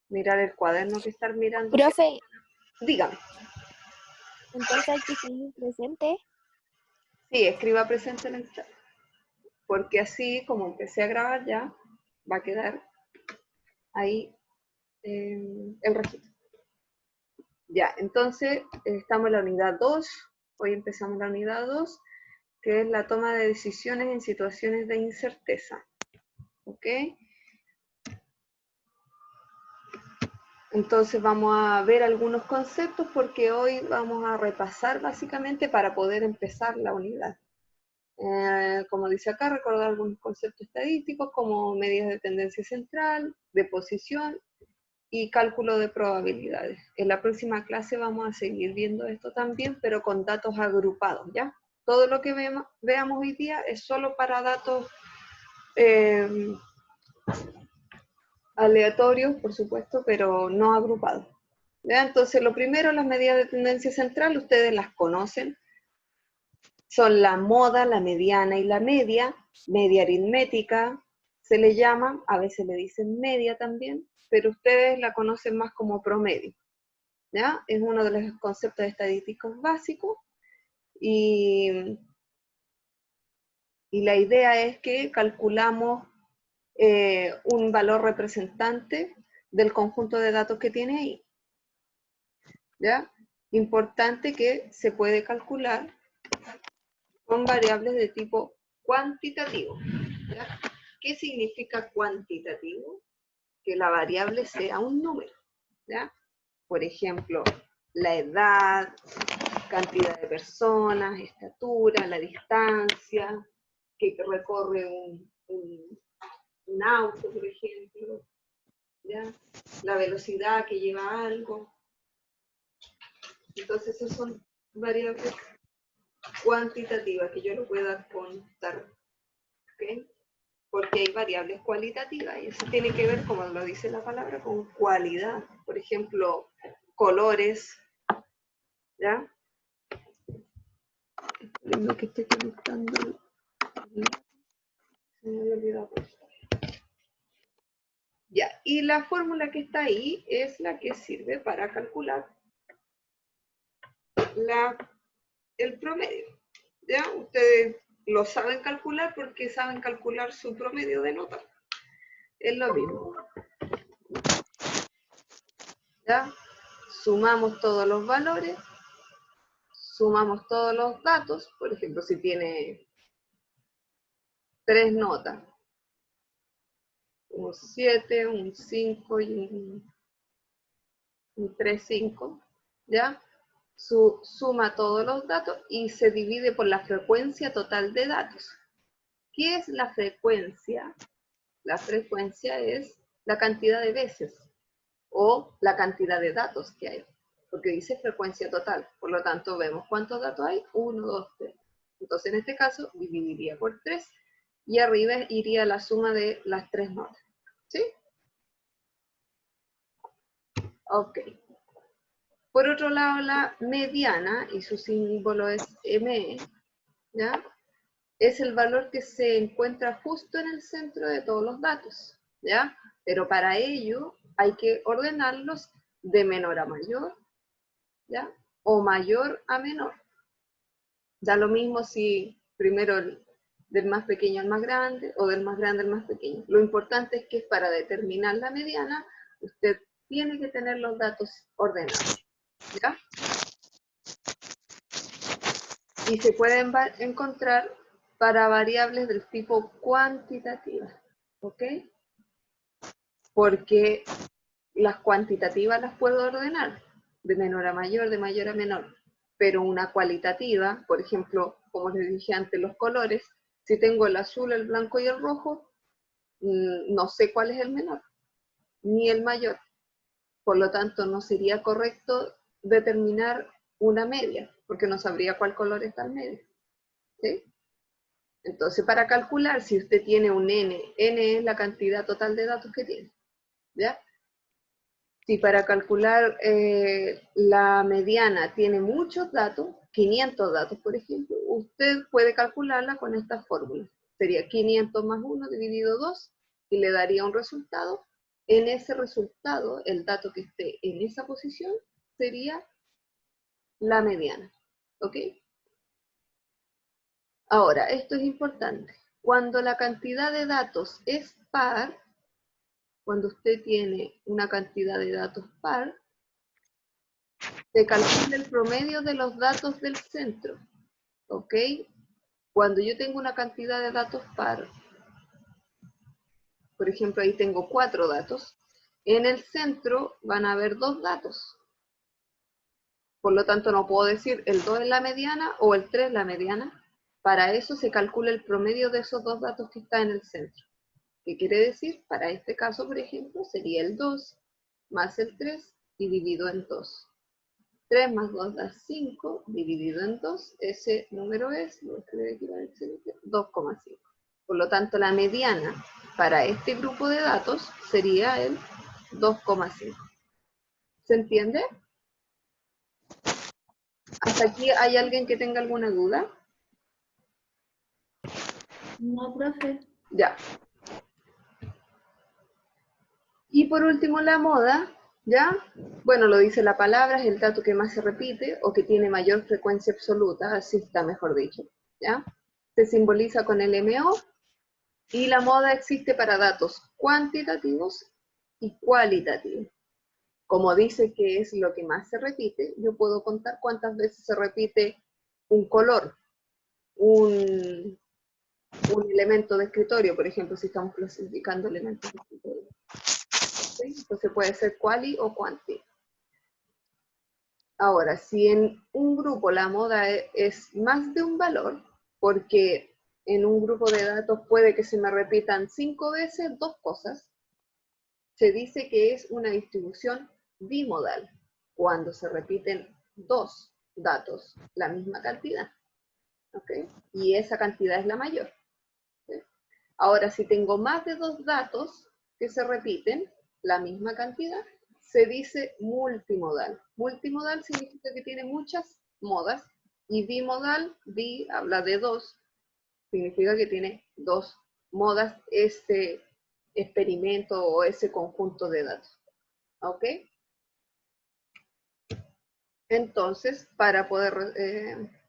mirar el cuaderno que estar mirando. Profe, Dígame. entonces hay que escribir presente. Sí, escriba presente en el chat. Porque así, como empecé a grabar ya, va a quedar ahí el registro. Ya, entonces estamos en la unidad 2. Hoy empezamos la unidad 2, que es la toma de decisiones en situaciones de incerteza. ¿Ok? Entonces vamos a ver algunos conceptos porque hoy vamos a repasar básicamente para poder empezar la unidad. Como dice acá, recordar algunos conceptos estadísticos como medidas de tendencia central, de posición y cálculo de probabilidades. En la próxima clase vamos a seguir viendo esto también, pero con datos agrupados, ¿ya? Todo lo que veamos hoy día es solo para datos aleatorios, por supuesto, pero no agrupados. ¿Ya? Entonces, lo primero, las medidas de tendencia central, ustedes las conocen. Son la moda, la mediana y la media aritmética, se le llama, a veces le dicen media también, pero ustedes la conocen más como promedio. ¿Ya? Es uno de los conceptos estadísticos básicos y la idea es que calculamos un valor representante del conjunto de datos que tiene ahí. ¿Ya? Importante que se puede calcular con variables de tipo cuantitativo. ¿Ya? ¿Qué significa cuantitativo? Que la variable sea un número. ¿Ya? Por ejemplo, la edad, cantidad de personas, estatura, la distancia que recorre un auto, por ejemplo, ¿ya? La velocidad que lleva algo. Entonces, esas son variables cuantitativas que yo lo pueda contar. ¿Okay? Porque hay variables cualitativas y eso tiene que ver, como lo dice la palabra, con cualidad. Por ejemplo, colores, ¿ya? Lo que estoy conectando. Se me había olvidado. Ya, y la fórmula que está ahí es la que sirve para calcular el promedio. ¿Ya? Ustedes lo saben calcular porque saben calcular su promedio de nota. Es lo mismo. ¿Ya? Sumamos todos los valores, sumamos todos los datos, por ejemplo, si tiene 3 notas, un 7, un 5 y un 3, 5, ¿ya? Suma todos los datos y se divide por la frecuencia total de datos. ¿Qué es la frecuencia? La frecuencia es la cantidad de veces o la cantidad de datos que hay, porque dice frecuencia total, por lo tanto vemos cuántos datos hay, 1, 2, 3. Entonces en este caso dividiría por 3 y arriba iría la suma de las 3 notas. ¿Sí? Ok. Por otro lado, la mediana, y su símbolo es ME, ¿ya? Es el valor que se encuentra justo en el centro de todos los datos, ¿ya? Pero para ello hay que ordenarlos de menor a mayor, ¿ya? O mayor a menor. Da lo mismo si primero del más pequeño al más grande o del más grande al más pequeño. Lo importante es que para determinar la mediana, usted tiene que tener los datos ordenados, ¿ya? Y se pueden encontrar para variables del tipo cuantitativa, ¿ok? Porque las cuantitativas las puedo ordenar de menor a mayor, de mayor a menor, pero una cualitativa, por ejemplo, como les dije antes, los colores, si tengo el azul, el blanco y el rojo, no sé cuál es el menor, ni el mayor. Por lo tanto, no sería correcto determinar una media, porque no sabría cuál color está al medio. ¿Sí? Entonces, para calcular, si usted tiene un n es la cantidad total de datos que tiene, ¿ya? Si para calcular la mediana tiene muchos datos, 500 datos, por ejemplo, usted puede calcularla con esta fórmula. Sería 500 más 1 dividido 2 y le daría un resultado en ese resultado, el dato que esté en esa posición sería la mediana. ¿Ok? Ahora, esto es importante. Cuando la cantidad de datos es par, cuando usted tiene una cantidad de datos par, se calcula el promedio de los datos del centro. ¿Ok? Cuando yo tengo una cantidad de datos par, por ejemplo, ahí tengo 4 datos, en el centro van a haber 2 datos. Por lo tanto, no puedo decir el 2 es la mediana o el 3 es la mediana. Para eso se calcula el promedio de esos 2 datos que está en el centro. ¿Qué quiere decir? Para este caso, por ejemplo, sería el 2 más el 3 dividido en 2. 3 más 2 da 5, dividido en 2, ese número es, lo escribiré aquí para excelente, 2,5. Por lo tanto, la mediana para este grupo de datos sería el 2,5. ¿Se entiende? ¿Hasta aquí hay alguien que tenga alguna duda? No, profe. Ya. Y por último, la moda, ¿ya? Bueno, lo dice la palabra, es el dato que más se repite o que tiene mayor frecuencia absoluta, así está mejor dicho, ¿ya? Se simboliza con el MO y la moda existe para datos cuantitativos y cualitativos. Como dice que es lo que más se repite, yo puedo contar cuántas veces se repite un color, un elemento de escritorio, por ejemplo, si estamos clasificando elementos de escritorio. ¿Sí? Entonces puede ser quali o quanti. Ahora, si en un grupo la moda es más de un valor, porque en un grupo de datos puede que se me repitan 5 veces 2 cosas, se dice que es una distribución bimodal, cuando se repiten 2 datos, la misma cantidad. ¿Ok? Y esa cantidad es la mayor. ¿Sí? Ahora, si tengo más de 2 datos que se repiten, la misma cantidad, se dice multimodal. Multimodal significa que tiene muchas modas, y bimodal, bi habla de 2, significa que tiene 2 modas ese experimento o ese conjunto de datos. ¿Ok? Entonces, para poder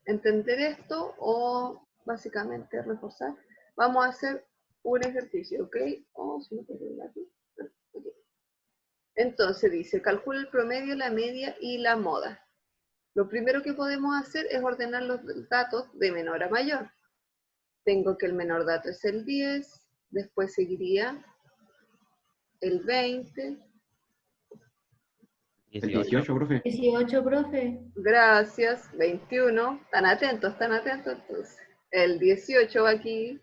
entender esto o básicamente reforzar, vamos a hacer un ejercicio, ¿ok? Oh, si no puedo ir aquí. Okay. Entonces dice, calcula el promedio, la media y la moda. Lo primero que podemos hacer es ordenar los datos de menor a mayor. Tengo que el menor dato es el 10, después seguiría el 20. 18, profe. 18, profe. Gracias, 21. Están atentos entonces. El 18 va aquí.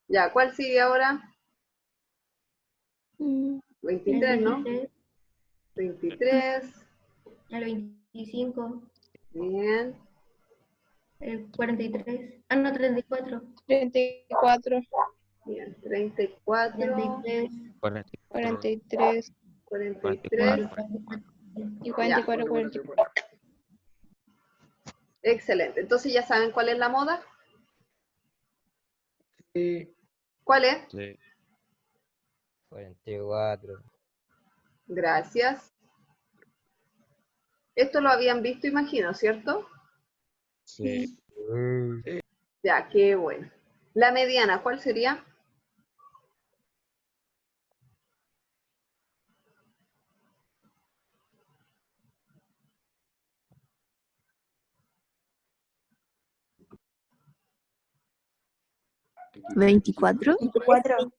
Ya, ¿cuál sigue ahora? 23, ¿no? 23, 23. el 25, Bien. el 43. Ah, no, 34. 34, Bien. 34. 33, 43 43. 44. y 44, 44. Excelente. Entonces ya saben cuál es la moda. Sí. ¿Cuál es? Sí. 44. Gracias. Esto lo habían visto, imagino, ¿cierto? Sí. Ya, qué bueno. La mediana, ¿cuál sería? ¿24? 24.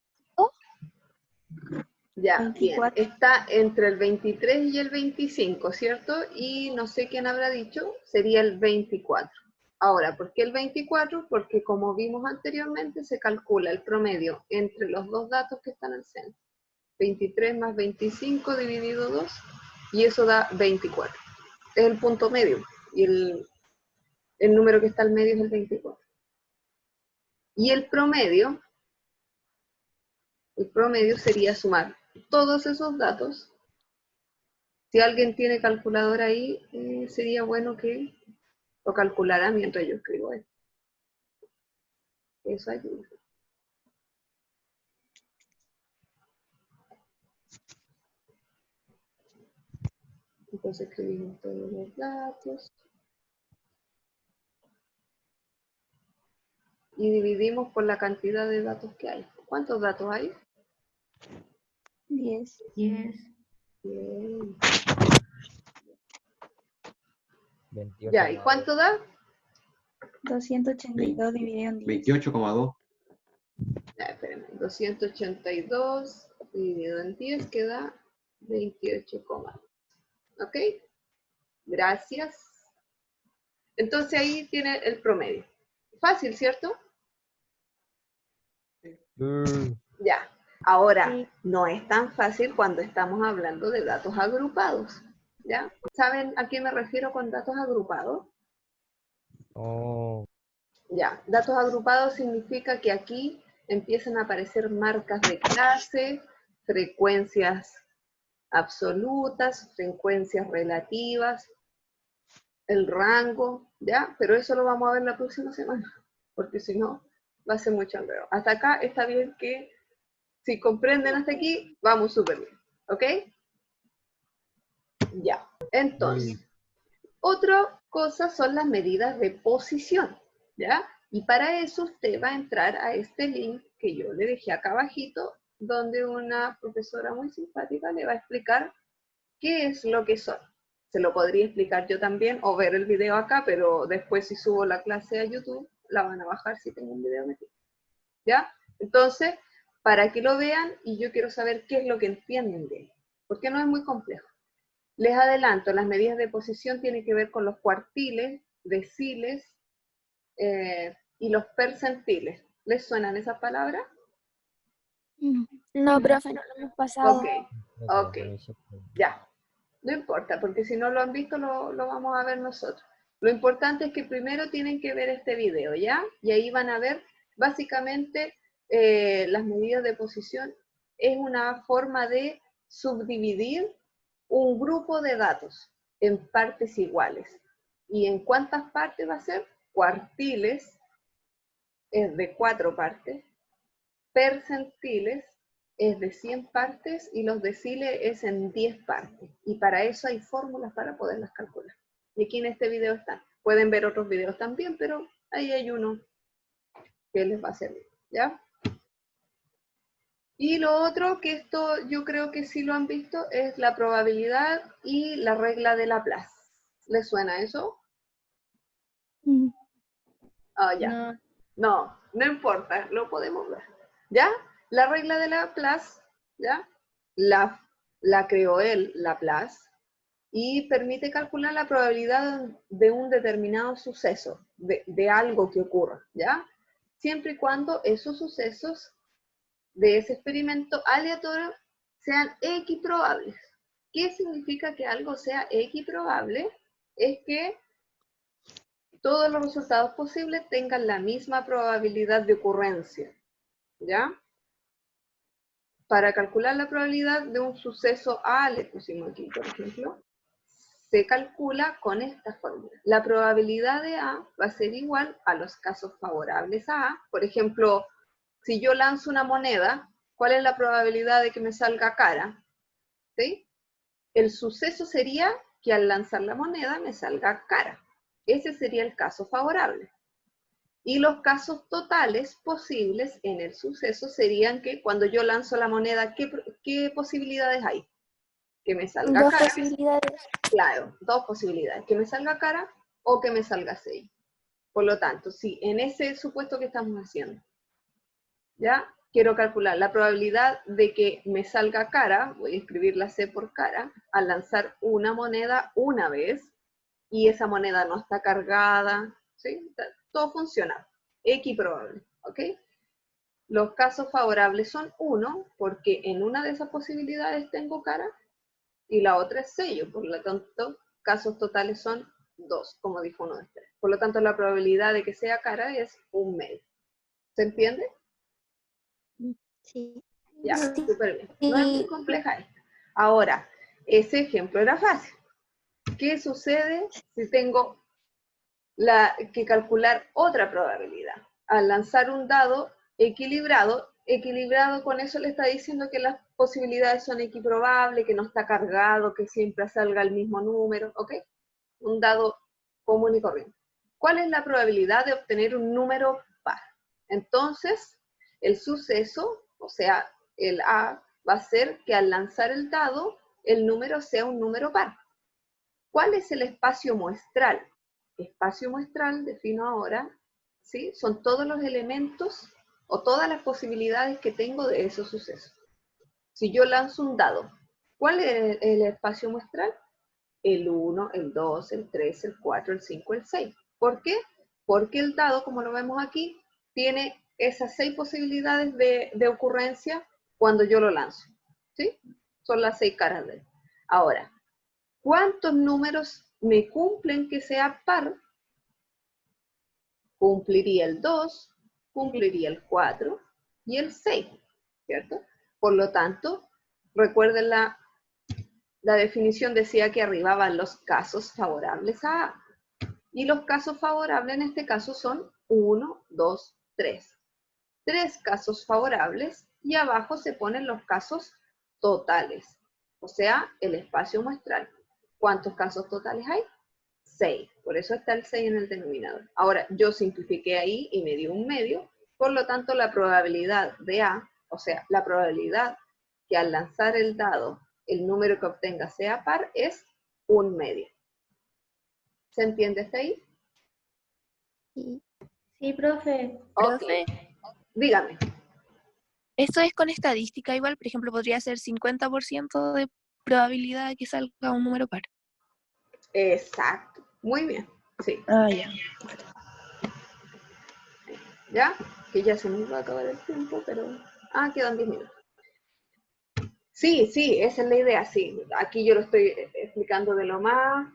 Ya, 24. bien. Está entre el 23 y el 25, ¿cierto? Y no sé quién habrá dicho, sería el 24. Ahora, ¿por qué el 24? Porque como vimos anteriormente, se calcula el promedio entre los 2 datos que están al centro. 23 más 25 dividido 2, y eso da 24. Es el punto medio, y el número que está al medio es el 24. Y el promedio sería sumar todos esos datos. Si alguien tiene calculadora ahí, sería bueno que lo calculara mientras yo escribo esto. Eso ayuda. Después escribimos todos los datos. Y dividimos por la cantidad de datos que hay. ¿Cuántos datos hay? 10. 10. Bien. 28. Ya, ¿y cuánto da? 282 dividido en 10. 28,2. Ya, espérenme. 282 dividido en 10 queda 28, ¿ok? Gracias. Entonces ahí tiene el promedio. Fácil, ¿cierto? Ya. Ahora, Sí. no es tan fácil cuando estamos hablando de datos agrupados. ¿Ya? ¿Saben a qué me refiero con datos agrupados? Oh, Ya, datos agrupados significa que aquí empiezan a aparecer marcas de clase, frecuencias absolutas, frecuencias relativas, el rango, ¿ya? Pero eso lo vamos a ver la próxima semana, porque si no, va a ser mucho enredo. Hasta acá está bien que, si comprenden hasta aquí, vamos súper bien, ¿ok? Ya, entonces, otra cosa son las medidas de posición, ¿ya? Y para eso usted va a entrar a este link que yo le dejé acá abajito, donde una profesora muy simpática le va a explicar qué es lo que son. Se lo podría explicar yo también o ver el video acá, pero después si subo la clase a YouTube, la van a bajar si tengo un video metido. ¿Ya? Entonces, para que lo vean, y yo quiero saber qué es lo que entienden de él, porque no es muy complejo. Les adelanto, las medidas de posición tienen que ver con los cuartiles, deciles y los percentiles. ¿Les suenan esas palabras? No, profe, no lo hemos pasado. Ok, ya. No importa, porque si no lo han visto, lo vamos a ver nosotros. Lo importante es que primero tienen que ver este video, ¿ya? Y ahí van a ver, básicamente, las medidas de posición. Es una forma de subdividir un grupo de datos en partes iguales. ¿Y en cuántas partes va a ser? Cuartiles, es de 4 partes. Percentiles es de 100 partes y los deciles es en 10 partes. Y para eso hay fórmulas para poderlas calcular. Y aquí en este video están. Pueden ver otros videos también, pero ahí hay uno que les va a servir, ¿ya? Y lo otro, que esto yo creo que sí lo han visto, es la probabilidad y la regla de Laplace. ¿Les suena eso? Mm. Ah, ya. No. No importa, lo podemos ver. ¿Ya? La regla de Laplace, ¿ya? La creó él, Laplace, y permite calcular la probabilidad de un determinado suceso, de algo que ocurra, ¿ya? Siempre y cuando esos sucesos de ese experimento aleatorio sean equiprobables. ¿Qué significa que algo sea equiprobable? Es que todos los resultados posibles tengan la misma probabilidad de ocurrencia, ¿ya? Para calcular la probabilidad de un suceso A, le pusimos aquí, por ejemplo, se calcula con esta fórmula. La probabilidad de A va a ser igual a los casos favorables a A. Por ejemplo, si yo lanzo una moneda, ¿cuál es la probabilidad de que me salga cara? ¿Sí? El suceso sería que al lanzar la moneda me salga cara. Ese sería el caso favorable. Y los casos totales posibles en el suceso serían que cuando yo lanzo la moneda, ¿qué posibilidades hay? Que me salga Dos cara. posibilidades. Claro, dos posibilidades. Que me salga cara o que me salga sello. Por lo tanto, sí, en ese supuesto que estamos haciendo, ¿ya? Quiero calcular la probabilidad de que me salga cara, voy a escribir la C por cara, al lanzar una moneda una vez, y esa moneda no está cargada, ¿sí? Todo funciona, equiprobable, ¿ok? Los casos favorables son 1, porque en una de esas posibilidades tengo cara, y la otra es sello, por lo tanto, casos totales son 2, como dijo uno de ustedes. Por lo tanto, la probabilidad de que sea cara es 1/2. ¿Se entiende? Sí. Ya, Sí. súper bien. No es muy compleja esta. Ahora, ese ejemplo era fácil. ¿Qué sucede si tengo que calcular otra probabilidad? Al lanzar un dado equilibrado con eso le está diciendo que las posibilidades son equiprobables, que no está cargado, que siempre salga el mismo número, ¿ok? Un dado común y corriente. ¿Cuál es la probabilidad de obtener un número par? Entonces, el suceso, o sea, el A, va a ser que al lanzar el dado, el número sea un número par. ¿Cuál es el espacio muestral? Espacio muestral, defino ahora, ¿sí? Son todos los elementos o todas las posibilidades que tengo de esos sucesos. Si yo lanzo un dado, ¿cuál es el espacio muestral? El 1, el 2, el 3, el 4, el 5, el 6. ¿Por qué? Porque el dado, como lo vemos aquí, tiene esas 6 posibilidades de ocurrencia cuando yo lo lanzo. ¿Sí? Son las 6 caras de él. Ahora, ¿cuántos números me cumplen que sea par? Cumpliría el 2, cumpliría el 4 y el 6, ¿cierto? Por lo tanto, recuerden la definición decía que arriba van los casos favorables a A. Y los casos favorables en este caso son 1, 2, 3. 3 casos favorables y abajo se ponen los casos totales, o sea, el espacio muestral. ¿Cuántos casos totales hay? 6. Por eso está el 6 en el denominador. Ahora, yo simplifiqué ahí y me dio un medio, por lo tanto la probabilidad de A, o sea, la probabilidad que al lanzar el dado el número que obtenga sea par es un medio. ¿Se entiende hasta ahí? Sí. Sí, profe. Ok. Profe, Dígame. esto es con estadística igual, por ejemplo, podría ser 50% de probabilidad de que salga un número par. Exacto. Muy bien. Sí. Ah, ya. ¿Ya? Que ya se nos va a acabar el tiempo, pero... Ah, quedan 10 minutos. Sí, sí, esa es la idea, sí. Aquí yo lo estoy explicando de lo más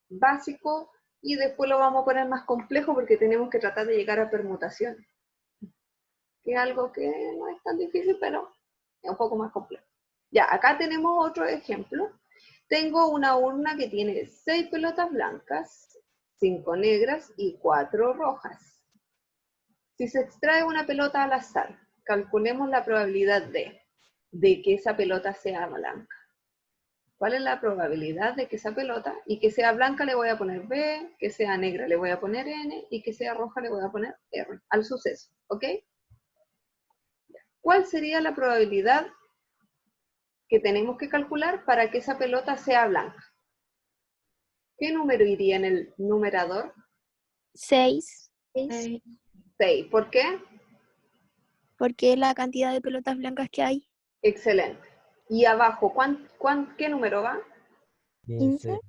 básico y después lo vamos a poner más complejo porque tenemos que tratar de llegar a permutaciones. Que es algo que no es tan difícil, pero es un poco más complejo. Ya, acá tenemos otro ejemplo. Tengo una urna que tiene 6 pelotas blancas, 5 negras y 4 rojas. Si se extrae una pelota al azar, calculemos la probabilidad de que esa pelota sea blanca. ¿Cuál es la probabilidad de que esa pelota, y que sea blanca le voy a poner B, que sea negra le voy a poner N, y que sea roja le voy a poner R, al suceso, ¿ok? ¿Cuál sería la probabilidad que tenemos que calcular para que esa pelota sea blanca? ¿Qué número iría en el numerador? 6. 6. ¿Por qué? Porque es la cantidad de pelotas blancas que hay. Excelente. Y abajo, ¿qué número va? 15.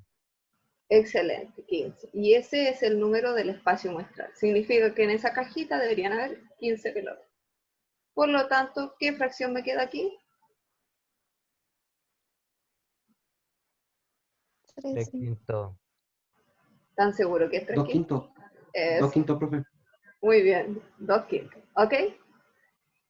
Excelente, 15. Y ese es el número del espacio muestral. Significa que en esa cajita deberían haber 15 pelotas. Por lo tanto, ¿qué fracción me queda aquí? 3 quintos. ¿Tan seguro que es 3 2 quintos? quintos. 2 Eso. quintos, profe. Muy bien, 2 quintos. ¿Ok?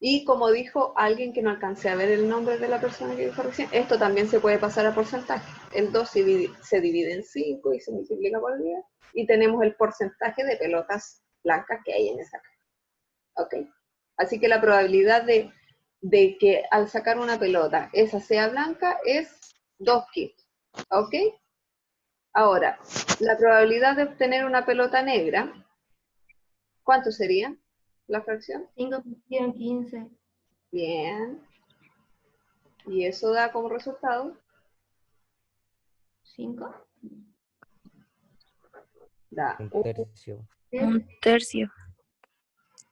Y como dijo alguien que no alcancé a ver el nombre de la persona que dijo recién, esto también se puede pasar a porcentaje. El 2 se divide en 5 y se multiplica por 10. Y tenemos el porcentaje de pelotas blancas que hay en esa caja. ¿Ok? Así que la probabilidad de que al sacar una pelota esa sea blanca es 2 quintos. ¿Ok? Ahora, la probabilidad de obtener una pelota negra, ¿cuánto sería la fracción? 5 por 15. Bien. Y eso da como resultado, 5. da Un tercio. Un tercio.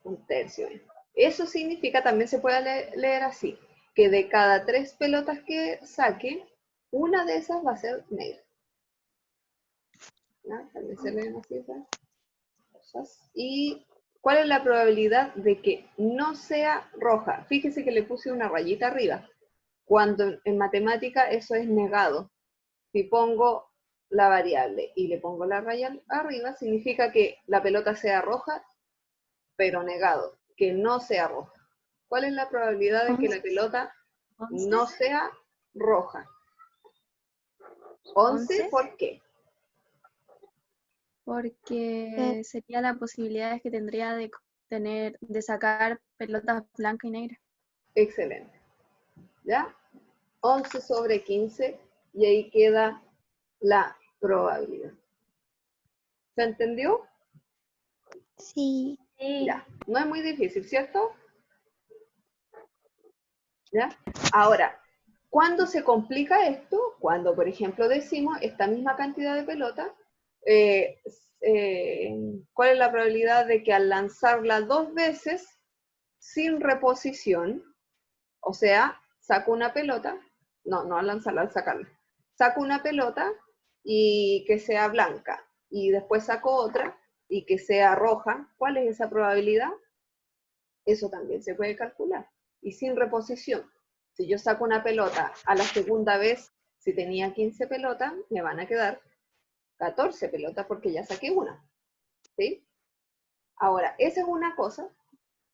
un tercio. Eso significa, también se puede leer así, que de cada 3 pelotas que saque, una de esas va a ser negra. ¿Ya? También se leen así esas cosas. ¿Y cuál es la probabilidad de que no sea roja? Fíjese que le puse una rayita arriba. Cuando en matemática eso es negado. Si pongo la variable y le pongo la raya arriba, significa que la pelota sea roja, pero negado, que no sea roja. ¿Cuál es la probabilidad de que la pelota no sea roja? 11, ¿por qué? Porque sería la posibilidad que tendría de sacar pelotas blancas y negras. Excelente. ¿Ya? 11 sobre 15 y ahí queda la probabilidad. ¿Se entendió? Sí. Sí. Ya. No es muy difícil, ¿cierto? ¿Ya? Ahora, ¿cuándo se complica esto? Cuando, por ejemplo, decimos esta misma cantidad de pelota, ¿cuál es la probabilidad de que al lanzarla 2 veces sin reposición, o sea, saco una pelota, no al lanzarla, al sacarla, saco una pelota y que sea blanca, y después saco otra y que sea roja? ¿Cuál es esa probabilidad? Eso también se puede calcular. Y sin reposición. Si yo saco una pelota a la segunda vez, si tenía 15 pelotas, me van a quedar 14 pelotas porque ya saqué una. ¿Sí? Ahora, esa es una cosa,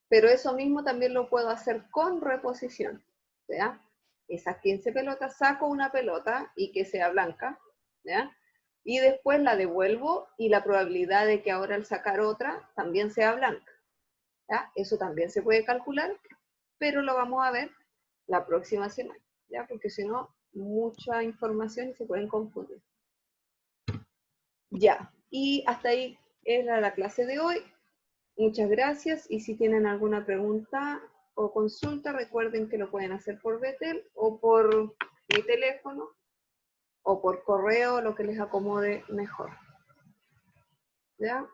pero eso mismo también lo puedo hacer con reposición. ¿Ya? Esas 15 pelotas, saco una pelota y que sea blanca, ¿ya? Y después la devuelvo y la probabilidad de que ahora al sacar otra también sea blanca. ¿Ya? Eso también se puede calcular, pero lo vamos a ver la próxima semana, ¿ya? Porque si no, mucha información y se pueden confundir. Ya, y hasta ahí era la clase de hoy. Muchas gracias, y si tienen alguna pregunta o consulta, recuerden que lo pueden hacer por Betel o por mi teléfono o por correo, lo que les acomode mejor. ¿Ya?